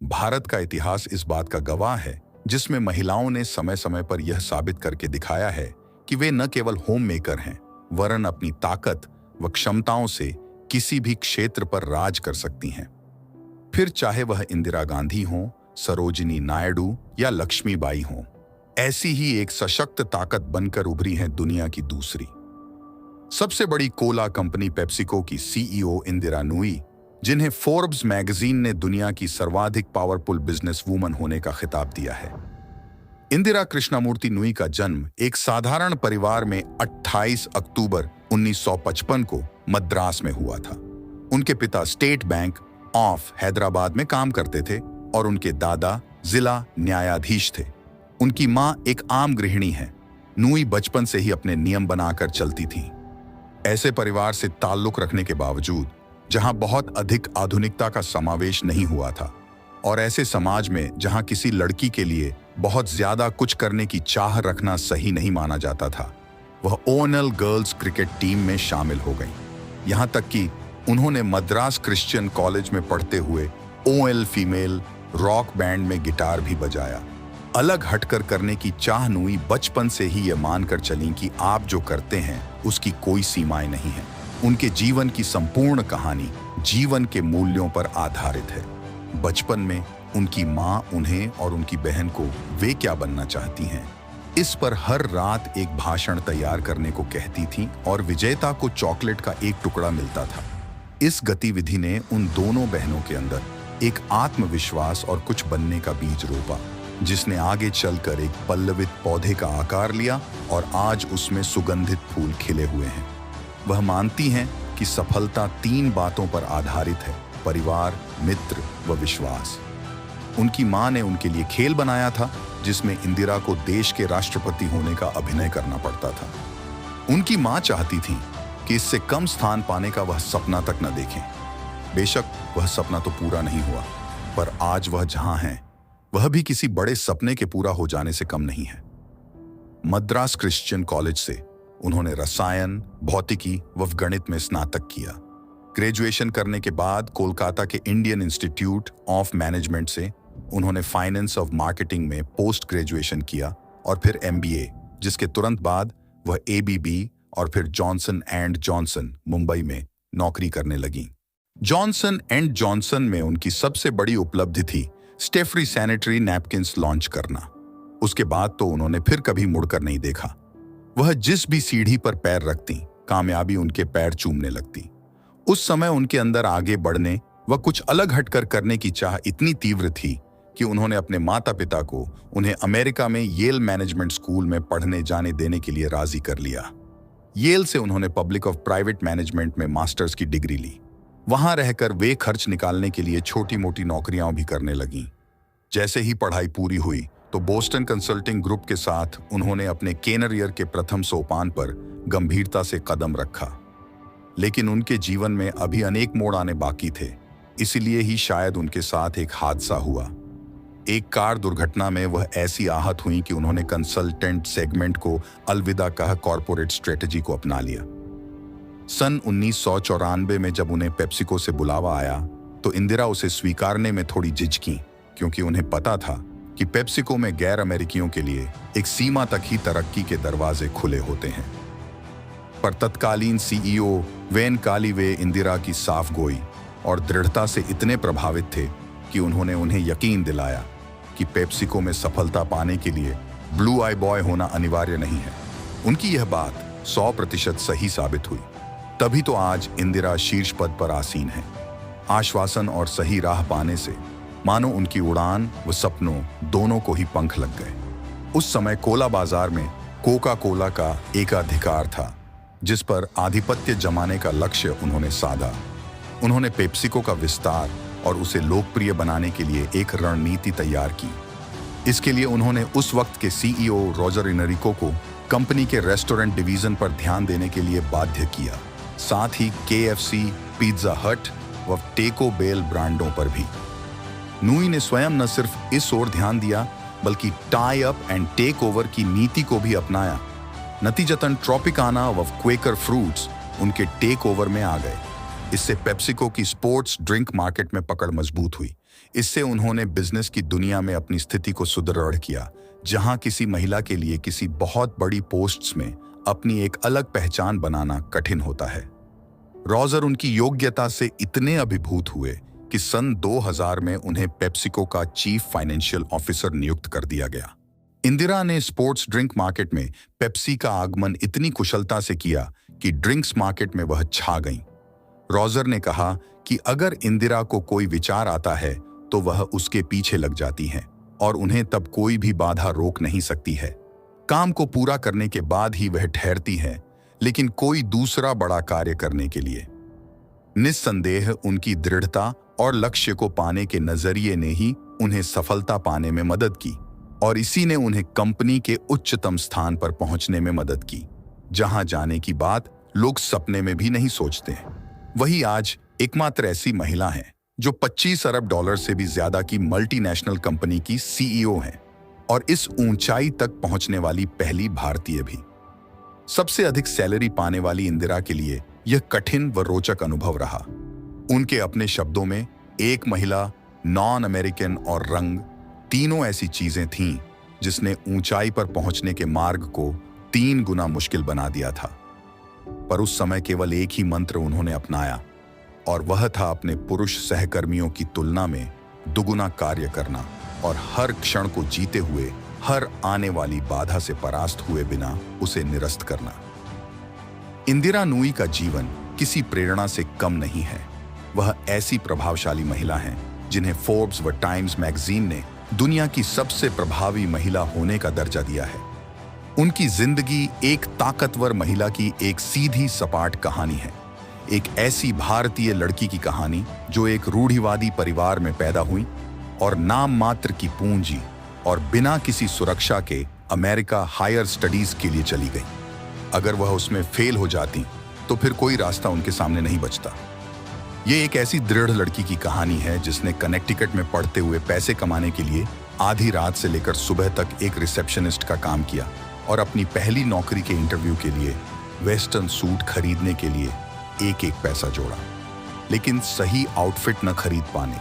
भारत का इतिहास इस बात का गवाह है, जिसमें महिलाओं ने समय समय पर यह साबित करके दिखाया है कि वे न केवल होम मेकर हैं, वरन अपनी ताकत व क्षमताओं से किसी भी क्षेत्र पर राज कर सकती हैं। फिर चाहे वह इंदिरा गांधी हो, सरोजिनी नायडू या लक्ष्मीबाई हो, ऐसी ही एक सशक्त ताकत बनकर उभरी है दुनिया की दूसरी सबसे बड़ी कोला कंपनी पेप्सिको की सीईओ इंदिरा नूई, जिन्हें फोर्ब्स मैगजीन ने दुनिया की सर्वाधिक पावरफुल बिजनेस वूमन होने का खिताब दिया है। इंदिरा कृष्णमूर्ति नूई का जन्म एक साधारण परिवार में 28 अक्टूबर 1955 को मद्रास में हुआ था। उनके पिता स्टेट बैंक ऑफ हैदराबाद में काम करते थे और उनके दादा जिला न्यायाधीश थे। उनकी मां एक आम गृहिणी है। नूई बचपन से ही अपने नियम बनाकर चलती थीं। ऐसे परिवार से ताल्लुक रखने के बावजूद, जहां बहुत अधिक आधुनिकता का समावेश नहीं हुआ था, और ऐसे समाज में जहां किसी लड़की के लिए बहुत ज्यादा कुछ करने की चाह रखना सही नहीं माना जाता था, वह ओएनएल गर्ल्स क्रिकेट टीम में शामिल हो गईं। यहां तक कि उन्होंने मद्रास क्रिश्चियन कॉलेज में पढ़ते हुए ओएनएल फीमेल रॉक बैंड में गिटार भी बजाया। अलग हटकर करने की चाह नूई बचपन से ही ये मानकर चलीं कि आप जो करते हैं उसकी कोई सीमाएं नहीं है। उनके जीवन की संपूर्ण कहानी जीवन के मूल्यों पर आधारित है। बचपन में उनकी मां उन्हें और उनकी बहन को वे क्या बनना चाहती हैं, इस पर हर रात एक भाषण तैयार करने को कहती थीं और विजेता को चॉकलेट का एक टुकड़ा मिलता था। इस गतिविधि ने उन दोनों बहनों के अंदर एक आत्मविश्वास और कुछ बनने का बीज रोपा, जिसने आगे चलकर एक पल्लवित पौधे का आकार लिया और आज उसमें सुगंधित फूल खिले हुए हैं। वह मानती हैं कि सफलता 3 बातों पर आधारित है: परिवार, मित्र व विश्वास। उनकी मां ने उनके लिए खेल बनाया था, जिसमें इंदिरा को देश के राष्ट्रपति होने का अभिनय करना पड़ता था। उनकी मां चाहती थी कि इससे कम स्थान पाने का वह सपना तक न देखें। बेशक वह सपना तो पूरा नहीं हुआ, पर आज वह जहां है वह भी किसी बड़े सपने के पूरा हो जाने से कम नहीं है। मद्रास क्रिश्चियन कॉलेज से उन्होंने रसायन, भौतिकी व गणित में स्नातक किया। ग्रेजुएशन करने के बाद कोलकाता के इंडियन इंस्टीट्यूट ऑफ मैनेजमेंट से उन्होंने फाइनेंस ऑफ मार्केटिंग में पोस्ट ग्रेजुएशन किया और फिर एमबीए, जिसके तुरंत बाद वह एबीबी और फिर जॉनसन एंड जॉनसन मुंबई में नौकरी करने लगी। जॉनसन एंड जॉनसन में उनकी सबसे बड़ी उपलब्धि थी स्टेफ्री सैनिटरी नैपकिन्स लॉन्च करना। उसके बाद तो उन्होंने फिर कभी मुड़कर नहीं देखा। वह जिस भी सीढ़ी पर पैर रखती, कामयाबी उनके पैर चूमने लगती। उस समय उनके अंदर आगे बढ़ने व कुछ अलग हटकर करने की चाह इतनी तीव्र थी कि उन्होंने अपने माता पिता को उन्हें अमेरिका में येल मैनेजमेंट स्कूल में पढ़ने जाने देने के लिए राजी कर लिया। येल से उन्होंने पब्लिक ऑफ प्राइवेट मैनेजमेंट में मास्टर्स की डिग्री ली। वहां रहकर वे खर्च निकालने के लिए छोटी मोटी नौकरियां भी करने लगीं। जैसे ही पढ़ाई पूरी हुई तो बोस्टन कंसल्टिंग ग्रुप के साथ उन्होंने अपने कैरियर के प्रथम सोपान पर गंभीरता से कदम रखा। लेकिन उनके जीवन में अभी अनेक मोड़ आने बाकी थे। इसीलिए ही शायद उनके साथ एक हादसा हुआ। एक कार दुर्घटना में वह ऐसी आहत हुई कि उन्होंने कंसल्टेंट सेगमेंट को अलविदा कह कॉर्पोरेट स्ट्रेटजी को अपना लिया। सन 1994 में जब उन्हें पेप्सिको से बुलावा आया तो इंदिरा उसे स्वीकारने में थोड़ी झिझकी, क्योंकि उन्हें पता था कि पेप्सिको में गैर अमेरिकियों के लिए एक सीमा तक ही तरक्की के दरवाजे खुले होते हैं। पर तत्कालीन सीईओ वेन कालीवे इंदिरा की साफ गोई और दृढ़ता से इतने प्रभावित थे कि उन्होंने उन्हें यकीन दिलाया कि पेप्सिको में सफलता पाने के लिए ब्लू आई बॉय होना अनिवार्य नहीं है। उनकी यह बात 100% सही साबित हुई। तभी तो आज इंदिरा शीर्ष पद पर आसीन है। आश्वासन और सही राह पाने से मानो उनकी उड़ान व सपनों दोनों को ही पंख लग गए। उस समय कोला बाजार में कोका कोला का एकाधिकार था, जिस पर आधिपत्य जमाने का लक्ष्य उन्होंने साधा। उन्होंने पेप्सिको का विस्तार और उसे लोकप्रिय बनाने के लिए एक रणनीति तैयार की। इसके लिए उन्होंने उस वक्त के सीईओ रॉजर इनरिको को कंपनी के रेस्टोरेंट डिवीजन पर ध्यान देने के लिए बाध्य किया, साथ ही केएफसी, पिज्जा हट व टेको बेल ब्रांडों पर भी। नूई ने स्वयं न सिर्फ इस ओर ध्यान दिया, बल्कि tie up and take over की नीति को भी अपनाया। नतीजतन ट्रॉपिकाना व क्वेकर फ्रूट्स उनके टेक ओवर में आ गए। इससे पेप्सिको की स्पोर्ट्स ड्रिंक मार्केट में पकड़ मजबूत हुई, इससे उन्होंने बिजनेस की दुनिया में अपनी स्थिति को सुदृढ़ किया, जहां किसी महिला के लिए किसी बहुत बड़ी पोस्ट्स में अपनी एक अलग पहचान बनाना कठिन होता है। रॉजर उनकी योग्यता से इतने अभिभूत हुए कि सन 2000 में उन्हें पेप्सिको का चीफ फाइनेंशियल ऑफिसर नियुक्त कर दिया गया। इंदिरा ने स्पोर्ट्स ड्रिंक मार्केट में पेप्सी का आगमन इतनी कुशलता से किया कि ड्रिंक्स मार्केट में वह छा गईं। रॉजर ने कहा कि अगर इंदिरा को कोई विचार आता है तो वह उसके पीछे लग जाती हैं और उन्हें तब कोई भी बाधा रोक नहीं सकती है। काम को पूरा करने के बाद ही वह ठहरती है, लेकिन कोई दूसरा बड़ा कार्य करने के लिए। निस्संदेह उनकी दृढ़ता और लक्ष्य को पाने के नजरिए ने ही उन्हें सफलता पाने में मदद की और इसी ने उन्हें कंपनी के उच्चतम स्थान पर पहुंचने में मदद की, जहां जाने की बात लोग सपने में भी नहीं सोचते। वही आज एकमात्र ऐसी महिला हैं जो 25 अरब डॉलर से भी ज्यादा की मल्टीनेशनल कंपनी की सीईओ हैं और इस ऊंचाई तक पहुंचने वाली पहली भारतीय भी। सबसे अधिक सैलरी पाने वाली इंदिरा के लिए यह कठिन व रोचक अनुभव रहा। उनके अपने शब्दों में, एक महिला, नॉन अमेरिकन और रंग, तीनों ऐसी चीजें थीं जिसने ऊंचाई पर पहुंचने के मार्ग को 3 गुना मुश्किल बना दिया था। पर उस समय केवल एक ही मंत्र उन्होंने अपनाया और वह था अपने पुरुष सहकर्मियों की तुलना में दुगुना कार्य करना और हर क्षण को जीते हुए, हर आने वाली बाधा से परास्त हुए बिना उसे निरस्त करना। इंदिरा नूई का जीवन किसी प्रेरणा से कम नहीं है। वह ऐसी प्रभावशाली महिला हैं जिन्हें फोर्ब्स व टाइम्स मैगजीन ने दुनिया की सबसे प्रभावी महिला होने का दर्जा दिया है। उनकी जिंदगी एक ताकतवर महिला की एक सीधी सपाट कहानी है। एक ऐसी भारतीय लड़की की कहानी जो एक रूढ़िवादी परिवार में पैदा हुई और नाम मात्र की पूंजी और बिना किसी सुरक्षा के अमेरिका हायर स्टडीज के लिए चली गई। अगर वह उसमें फेल हो जाती तो फिर कोई रास्ता उनके सामने नहीं बचता। ये एक ऐसी दृढ़ लड़की की कहानी है जिसने कनेक्टिकट में पढ़ते हुए पैसे कमाने के लिए आधी रात से लेकर सुबह तक एक रिसेप्शनिस्ट का काम किया और अपनी पहली नौकरी के इंटरव्यू के लिए वेस्टर्न सूट खरीदने के लिए एक एक पैसा जोड़ा, लेकिन सही आउटफिट न खरीद पाने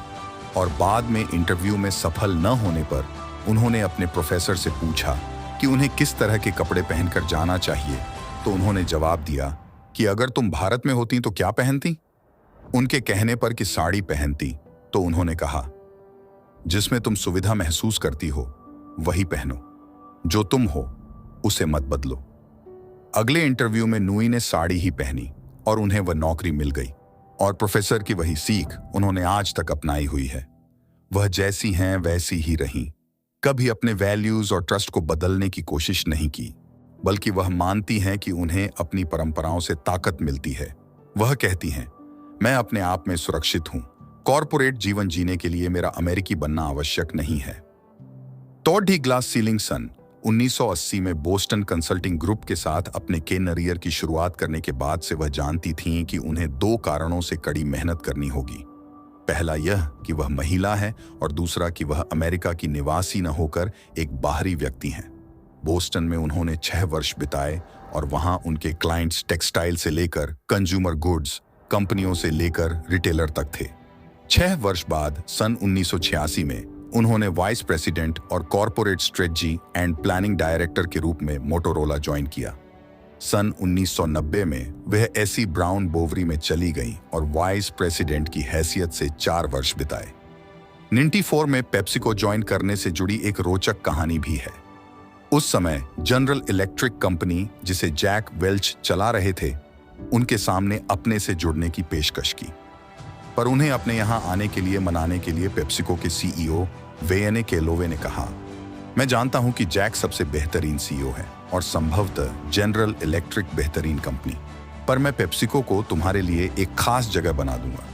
और बाद में इंटरव्यू में सफल न होने पर उन्होंने अपने प्रोफेसर से पूछा कि उन्हें किस तरह के कपड़े पहनकर जाना चाहिए, तो उन्होंने जवाब दिया कि अगर तुम भारत में होती तो क्या पहनती। उनके कहने पर कि साड़ी पहनती, तो उन्होंने कहा, जिसमें तुम सुविधा महसूस करती हो वही पहनो, जो तुम हो उसे मत बदलो। अगले इंटरव्यू में नूई ने साड़ी ही पहनी और उन्हें वह नौकरी मिल गई और प्रोफेसर की वही सीख उन्होंने आज तक अपनाई हुई है। वह जैसी हैं वैसी ही रहीं, कभी अपने वैल्यूज और ट्रस्ट को बदलने की कोशिश नहीं की, बल्कि वह मानती हैं कि उन्हें अपनी परंपराओं से ताकत मिलती है। वह कहती हैं, मैं अपने आप में सुरक्षित हूं, कॉरपोरेट जीवन जीने के लिए मेरा अमेरिकी बनना आवश्यक नहीं है। टॉड डी ग्लास सीलिंग सन 1980 में बोस्टन कंसल्टिंग ग्रुप के साथ अपने कैरियर की शुरुआत करने के बाद से वह जानती थीं कि उन्हें 2 कारणों से कड़ी मेहनत करनी होगी। पहला यह कि वह महिला है और दूसरा कि वह अमेरिका की निवासी न होकर एक बाहरी व्यक्ति हैं। बोस्टन में उन्होंने 6 वर्ष बिताए और वहां उनके क्लाइंट्स टेक्सटाइल से लेकर कंज्यूमर गुड्स कंपनियों से लेकर रिटेलर तक थे। 6 वर्ष बाद सन 1986 में उन्होंने वाइस प्रेसिडेंट और corporate strategy and planning director के रूप में मोटोरोला ज्वाइन किया। सन 1990 में वह एसी ब्राउन बोवरी में चली गईं और वाइस प्रेसिडेंट की हैसियत से 4 वर्ष बिताए। 94 में पेप्सिको ज्वाइन करने से जुड़ी एक रोचक कहानी भी है। उस समय जनरल इलेक्ट्रिक कंपनी, जिसे जैक वेल्च चला रहे थे, उनके सामने अपने से जुड़ने की पेशकश की, पर उन्हें अपने यहां आने के लिए मनाने के लिए पेप्सिको के सीईओ वेयने केलोवे ने कहा, मैं जानता हूं कि जैक सबसे बेहतरीन सीईओ है और संभवतः जनरल इलेक्ट्रिक बेहतरीन कंपनी, पर मैं पेप्सिको को तुम्हारे लिए एक खास जगह बना दूंगा।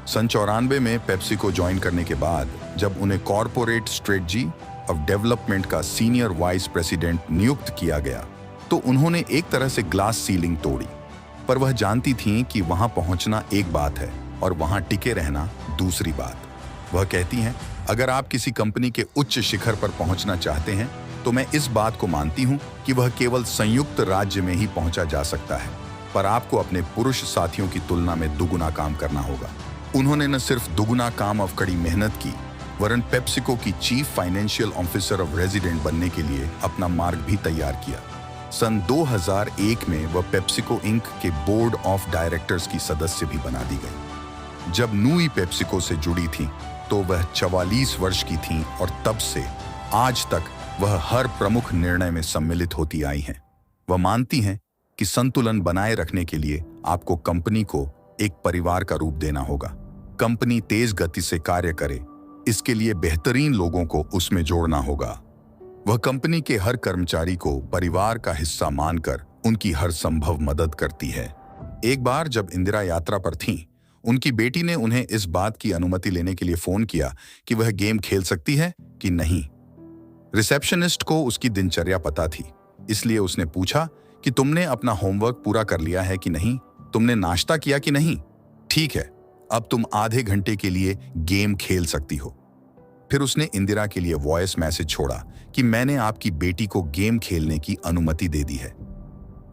सन 94 में पेप्सिको ज्वाइन करने के बाद जब उन्हें कॉरपोरेट स्ट्रेटजी ऑफ डेवलपमेंट का सीनियर वाइस प्रेसिडेंट नियुक्त किया गया तो उन्होंने एक तरह से ग्लास सीलिंग तोड़ी, पर वह जानती थीं कि वहां पहुंचना एक बात है और वहां टिके रहना दूसरी बात। वह कहती हैं, अगर आप किसी कंपनी के उच्च शिखर पर पहुंचना चाहते हैं तो मैं इस बात को मानती हूं कि वह केवल संयुक्त राज्य में ही पहुंचा जा सकता है, पर आपको अपने पुरुष साथियों की तुलना में दुगुना काम करना होगा। उन्होंने न सिर्फ दुगुना काम और कड़ी मेहनत की, वरन पेप्सिको की chief financial officer of resident बनने के लिए अपना मार्ग भी तैयार किया। सन 2001 में वह पेप्सिको इंक के बोर्ड ऑफ डायरेक्टर्स की सदस्य भी बना दी गई। जब नूई पेप्सिको से जुड़ी थी तो वह 44 वर्ष की थी और तब से आज तक वह हर प्रमुख निर्णय में सम्मिलित होती आई हैं। वह मानती हैं कि संतुलन बनाए रखने के लिए आपको कंपनी को एक परिवार का रूप देना होगा। कंपनी तेज गति से कार्य करे, इसके लिए बेहतरीन लोगों को उसमें जोड़ना होगा। वह कंपनी के हर कर्मचारी को परिवार का हिस्सा मानकर उनकी हर संभव मदद करती है। एक बार जब इंदिरा यात्रा पर थीं, उनकी बेटी ने उन्हें इस बात की अनुमति लेने के लिए फोन किया कि वह गेम खेल सकती है कि नहीं। रिसेप्शनिस्ट को उसकी दिनचर्या पता थी, इसलिए उसने पूछा कि तुमने अपना होमवर्क पूरा कर लिया है कि नहीं, तुमने नाश्ता किया कि नहीं। ठीक है, अब तुम आधे घंटे के लिए गेम खेल सकती हो। फिर उसने इंदिरा के लिए वॉइस मैसेज छोड़ा कि मैंने आपकी बेटी को गेम खेलने की अनुमति दे दी है।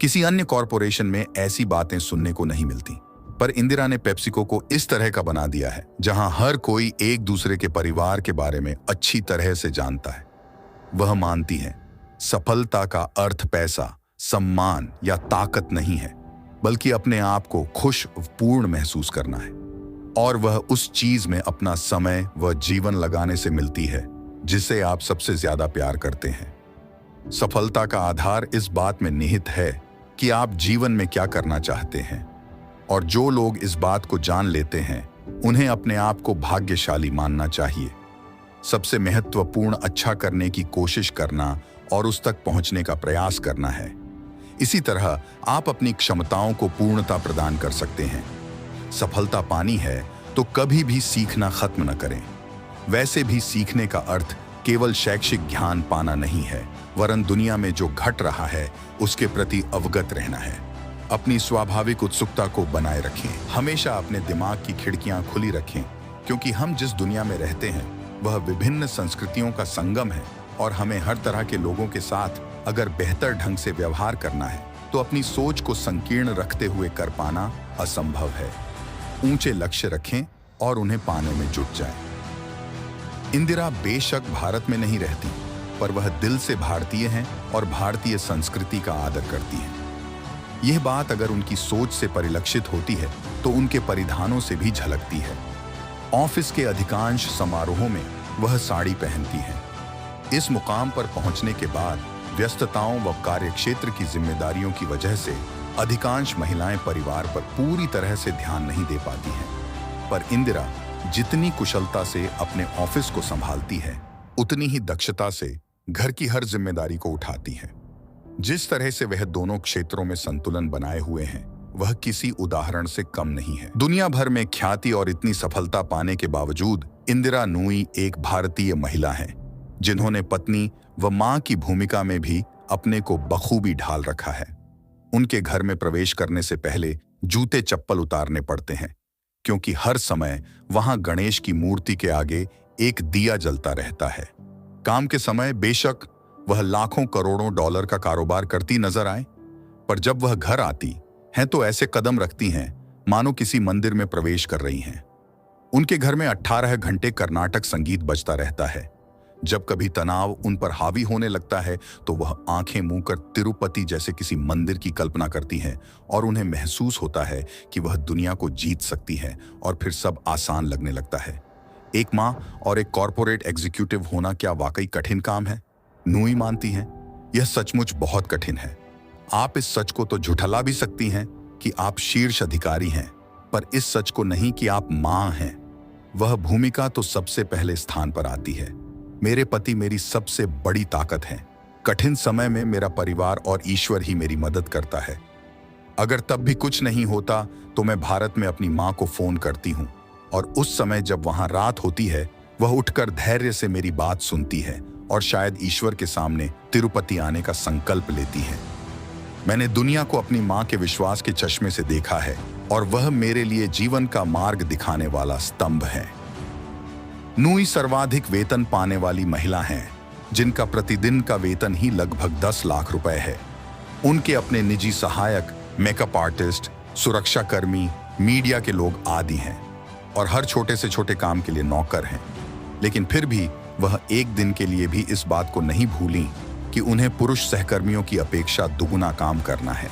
किसी अन्य कॉरपोरेशन में ऐसी बातें सुनने को नहीं मिलती, पर इंदिरा ने पेप्सिको को इस तरह का बना दिया है जहां हर कोई एक दूसरे के परिवार के बारे में अच्छी तरह से जानता है। वह मानती है सफलता का अर्थ पैसा, सम्मान या ताकत नहीं है, बल्कि अपने आप को खुश पूर्ण महसूस करना है। और वह उस चीज में अपना समय व जीवन लगाने से मिलती है जिसे आप सबसे ज्यादा प्यार करते हैं। सफलता का आधार इस बात में निहित है कि आप जीवन में क्या करना चाहते हैं, और जो लोग इस बात को जान लेते हैं उन्हें अपने आप को भाग्यशाली मानना चाहिए। सबसे महत्वपूर्ण अच्छा करने की कोशिश करना और उस तक पहुंचने का प्रयास करना है। इसी तरह आप अपनी क्षमताओं को पूर्णता प्रदान कर सकते हैं। सफलता पानी है तो कभी भी सीखना खत्म न करें। वैसे भी सीखने का अर्थ केवल शैक्षिक ज्ञान पाना नहीं है, वरन दुनिया में जो घट रहा है उसके प्रति अवगत रहना है। अपनी स्वाभाविक उत्सुकता को बनाए रखें। हमेशा अपने दिमाग की खिड़कियां खुली रखें, क्योंकि हम जिस दुनिया में रहते हैं वह विभिन्न संस्कृतियों का संगम है, और हमें हर तरह के लोगों के साथ अगर बेहतर ढंग से व्यवहार करना है तो अपनी सोच को संकीर्ण रखते हुए कर पाना असंभव है। ऊंचे लक्ष्य रखें और उन्हें पाने में जुट जाएं। इंदिरा बेशक भारत में नहीं रहती, पर वह दिल से भारतीय हैं और भारतीय संस्कृति का आदर करती हैं। यह बात अगर उनकी सोच से परिलक्षित होती है तो उनके परिधानों से भी झलकती है। ऑफिस के अधिकांश समारोहों में वह साड़ी पहनती हैं। इस मुकाम पर पहुंचने के बाद व्यस्तताओं व कार्यक्षेत्र की जिम्मेदारियों की वजह से अधिकांश महिलाएं परिवार पर पूरी तरह से ध्यान नहीं दे पाती हैं। पर इंदिरा जितनी कुशलता से अपने ऑफिस को संभालती है, उतनी ही दक्षता से घर की हर जिम्मेदारी को उठाती है। जिस तरह से वह दोनों क्षेत्रों में संतुलन बनाए हुए हैं, वह किसी उदाहरण से कम नहीं है। दुनिया भर में ख्याति और इतनी सफलता पाने के बावजूद इंदिरा नूई एक भारतीय महिला हैं, जिन्होंने पत्नी व मां की भूमिका में भी अपने को बखूबी ढाल रखा है। उनके घर में प्रवेश करने से पहले जूते चप्पल उतारने पड़ते हैं, क्योंकि हर समय वहां गणेश की मूर्ति के आगे एक दिया जलता रहता है। काम के समय बेशक वह लाखों करोड़ों डॉलर का कारोबार करती नजर आए, पर जब वह घर आती हैं तो ऐसे कदम रखती हैं मानो किसी मंदिर में प्रवेश कर रही हैं। उनके घर में 18 घंटे कर्नाटक संगीत बजता रहता है। जब कभी तनाव उन पर हावी होने लगता है तो वह आंखें मूंद कर तिरुपति जैसे किसी मंदिर की कल्पना करती हैं, और उन्हें महसूस होता है कि वह दुनिया को जीत सकती है और फिर सब आसान लगने लगता है। एक माँ और एक कॉरपोरेट एग्जीक्यूटिव होना क्या वाकई कठिन काम है? नूई मानती हैं, यह सचमुच बहुत कठिन है। आप इस सच को तो झुठला भी सकती हैं कि आप शीर्ष अधिकारी हैं, पर इस सच को नहीं कि आप माँ हैं। वह भूमिका तो सबसे पहले स्थान पर आती है। मेरे पति मेरी सबसे बड़ी ताकत हैं। कठिन समय में मेरा परिवार और ईश्वर ही मेरी मदद करता है। अगर तब भी कुछ नहीं होता तो मैं भारत में अपनी माँ को फोन करती हूँ, और उस समय जब वहां रात होती है वह उठकर धैर्य से मेरी बात सुनती है और शायद ईश्वर के सामने तिरुपति आने का संकल्प लेती है। मैंने दुनिया को अपनी माँ के विश्वास के चश्मे से देखा है, और वह मेरे लिए जीवन का मार्ग दिखाने वाला स्तंभ है। नूई सर्वाधिक वेतन पाने वाली महिला हैं, जिनका प्रतिदिन का वेतन ही लगभग 10 लाख रुपए है। उनके अपने निजी सहायक, मेकअप आर्टिस्ट, सुरक्षाकर्मी, मीडिया के लोग आदि हैं। और हर छोटे से छोटे काम के लिए नौकर हैं। लेकिन फिर भी वह एक दिन के लिए भी इस बात को नहीं भूलीं कि उन्हें पुरुष सहकर्मियों की अपेक्षा दुगुना काम करना है।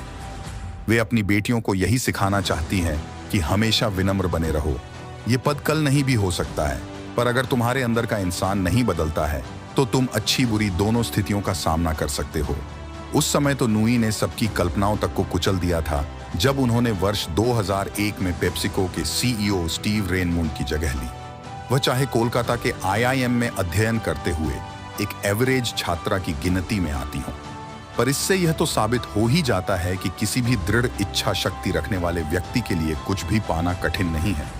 वे अपनी बेटियों को यही सिखाना चाहती हैं कि हमेशा विनम्र बने रहो। ये पद कल नहीं भी हो सकता है, पर अगर तुम्हारे अंदर का इंसान नहीं बदलता है तो तुम अच्छी बुरी दोनों स्थितियों का सामना कर सकते हो। उस समय तो नूई ने सबकी कल्पनाओं तक को कुचल दिया था जब उन्होंने वर्ष 2001 में पेप्सिको के सीईओ स्टीव रेनमूड की जगह ली। वह चाहे कोलकाता के आईआईएम में अध्ययन करते हुए एक एवरेज छात्रा की गिनती में आती हों, पर इससे यह तो साबित हो ही जाता है कि किसी भी दृढ़ इच्छा शक्ति रखने वाले व्यक्ति के लिए कुछ भी पाना कठिन नहीं है।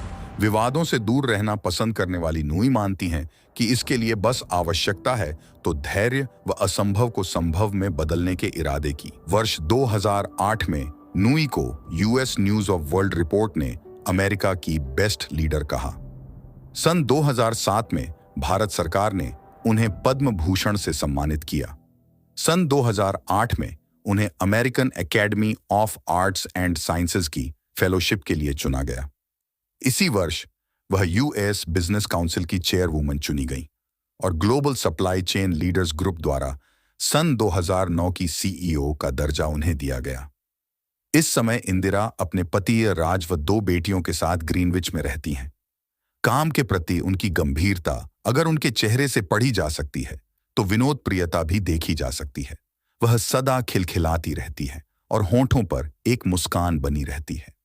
विवादों से दूर रहना पसंद करने वाली नूई मानती हैं कि इसके लिए बस आवश्यकता है तो धैर्य व असंभव को संभव में बदलने के इरादे की। वर्ष 2008 में नूई को US news of world report ने अमेरिका की बेस्ट लीडर कहा। सन 2007 में भारत सरकार ने उन्हें पद्म भूषण से सम्मानित किया। सन 2008 में उन्हें American academy of arts and sciences की फेलोशिप के लिए चुना गया। इसी वर्ष वह यूएस बिजनेस काउंसिल की चेयरवुमन चुनी गई और global supply chain leaders group द्वारा सन 2009 की सीईओ का दर्जा उन्हें दिया गया। इस समय इंदिरा अपने पति राज व 2 बेटियों के साथ ग्रीनविच में रहती हैं। काम के प्रति उनकी गंभीरता अगर उनके चेहरे से पढ़ी जा सकती है तो विनोद प्रियता भी देखी जा सकती है। वह सदा खिलखिलाती रहती है और होंठों पर एक मुस्कान बनी रहती है।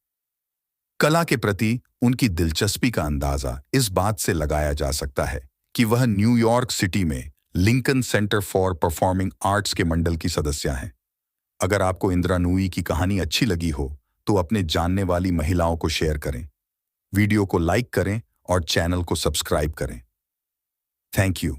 कला के प्रति उनकी दिलचस्पी का अंदाजा इस बात से लगाया जा सकता है कि वह न्यूयॉर्क सिटी में Lincoln centre for performing arts के मंडल की सदस्य हैं। अगर आपको इंदिरा नूई की कहानी अच्छी लगी हो तो अपने जानने वाली महिलाओं को शेयर करें, वीडियो को लाइक करें और चैनल को सब्सक्राइब करें। Thank you.